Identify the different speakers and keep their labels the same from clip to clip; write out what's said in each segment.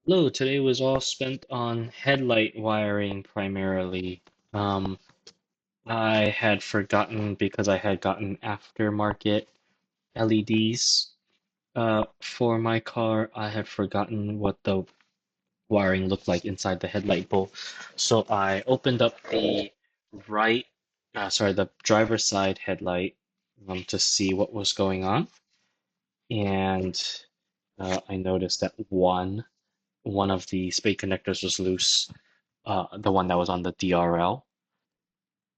Speaker 1: Hello, today was all spent on headlight wiring primarily. Um, I had forgotten because I had gotten aftermarket LEDs for my car. I had forgotten what the wiring looked like inside the headlight bowl. So I opened up the right, the driver's side headlight to see what was going on. And I noticed that one of the spade connectors was loose, the one that was on the DRL,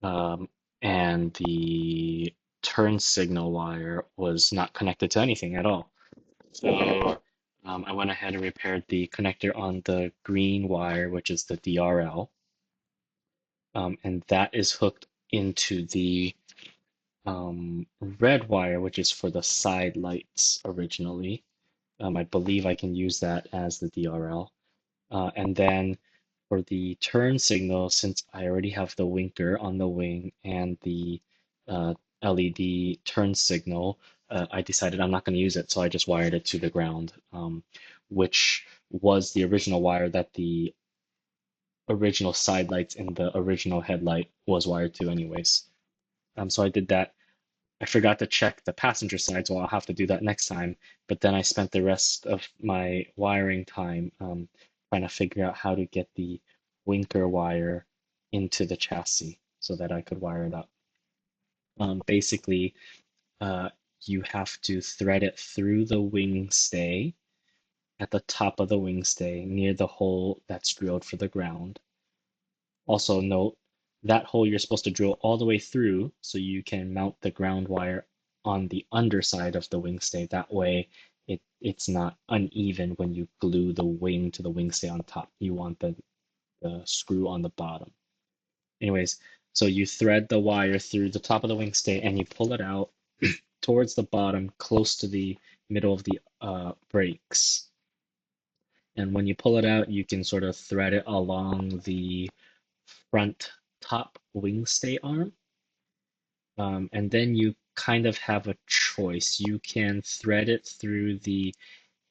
Speaker 1: um, and the turn signal wire was not connected to anything at all. So I went ahead and repaired the connector on the green wire, which is the DRL, and that is hooked into the red wire, which is for the side lights originally. I believe I can use that as the DRL. And then for the turn signal, since I already have the winker on the wing and the LED turn signal, I decided I'm not going to use it, so I just wired it to the ground, which was the original wire that the original side lights in the original headlight was wired to anyways. So I did that. I forgot to check the passenger side, so I'll have to do that next time. But then I spent the rest of my wiring time trying to figure out how to get the winker wire into the chassis so that I could wire it up. Basically, uh, you have to thread it through the wing stay at the top of the wing stay near the hole that's drilled for the ground. Also note that hole you're supposed to drill all the way through so you can mount the ground wire on the underside of the wing stay. That way it's not uneven when you glue the wing to the wing stay on top. You want the screw on the bottom. Anyways, so you thread the wire through the top of the wing stay and you pull it out towards the bottom, close to the middle of the brakes. And when you pull it out, you can sort of thread it along the front top wing stay arm. And then you kind of have a choice. You can thread it through the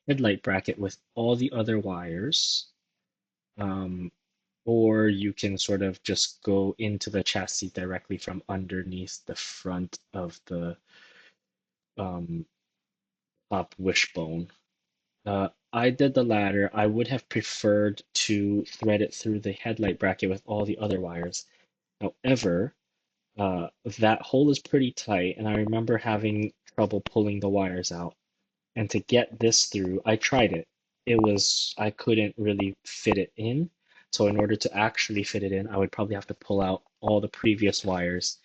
Speaker 1: headlight bracket with all the other wires, um, or you can sort of just go into the chassis directly from underneath the front of the um, top wishbone. I did the latter. I would have preferred to thread it through the headlight bracket with all the other wires. However, that hole is pretty tight, and I remember having trouble pulling the wires out. And to get this through, I tried it. I couldn't really fit it in. So in order to actually fit it in, I would probably have to pull out all the previous wires,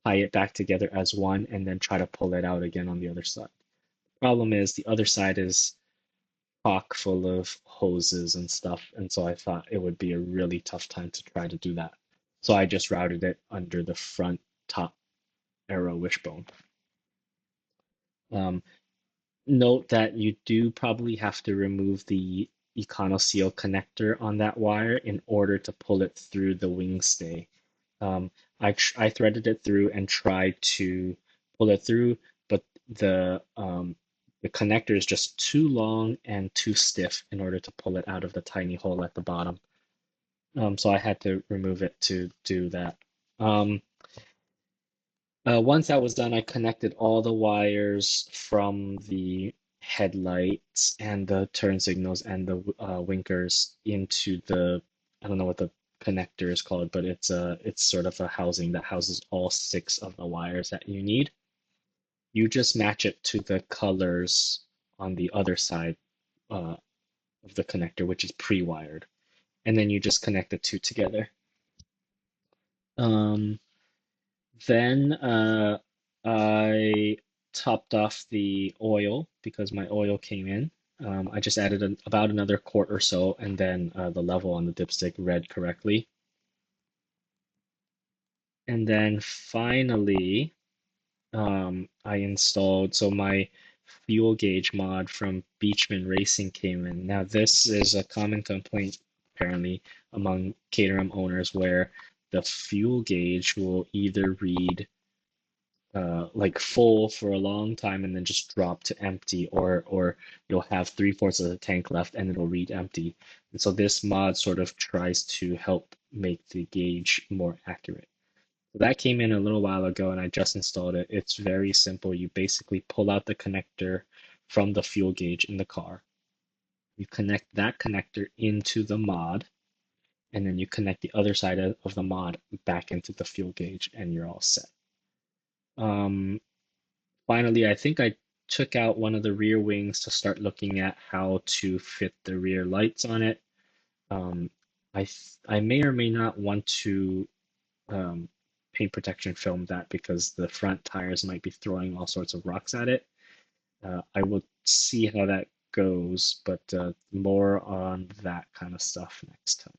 Speaker 1: tie it back together as one, and then try to pull it out again on the other side. Problem is, the other side is chock full of hoses and stuff, and so I thought it would be a really tough time to try to do that. So I just routed it under the front top arrow wishbone. Um, Note that you do probably have to remove the EconoSeal connector on that wire in order to pull it through the wing stay. Um, I threaded it through and tried to pull it through, but the connector is just too long and too stiff in order to pull it out of the tiny hole at the bottom. So I had to remove it to do that. Um, once that was done, I connected all the wires from the headlights and the turn signals and the winkers into I don't know what the connector is called, but it's sort of a housing that houses all six of the wires that you need. You just match it to the colors on the other side uh, of the connector, which is pre-wired, and then you just connect the two together. Um, Then I topped off the oil because my oil came in. I just added about another quart or so, and then the level on the dipstick read correctly. And then finally, I installed, so my fuel gauge mod from Beachman Racing came in. Now, this is a common complaint apparently among Caterham owners where the fuel gauge will either read like full for a long time and then just drop to empty, or you'll have three-fourths of the tank left and it'll read empty. And so this mod sort of tries to help make the gauge more accurate. So that came in a little while ago and I just installed it. It's very simple. You basically pull out the connector from the fuel gauge in the car. You connect that connector into the mod, and then you connect the other side of the mod back into the fuel gauge, and you're all set. Um, Finally, I think I took out one of the rear wings to start looking at how to fit the rear lights on it. Um, I may or may not want to um, paint protection film that because the front tires might be throwing all sorts of rocks at it. I will see how that goes, but more on that kind of stuff next time.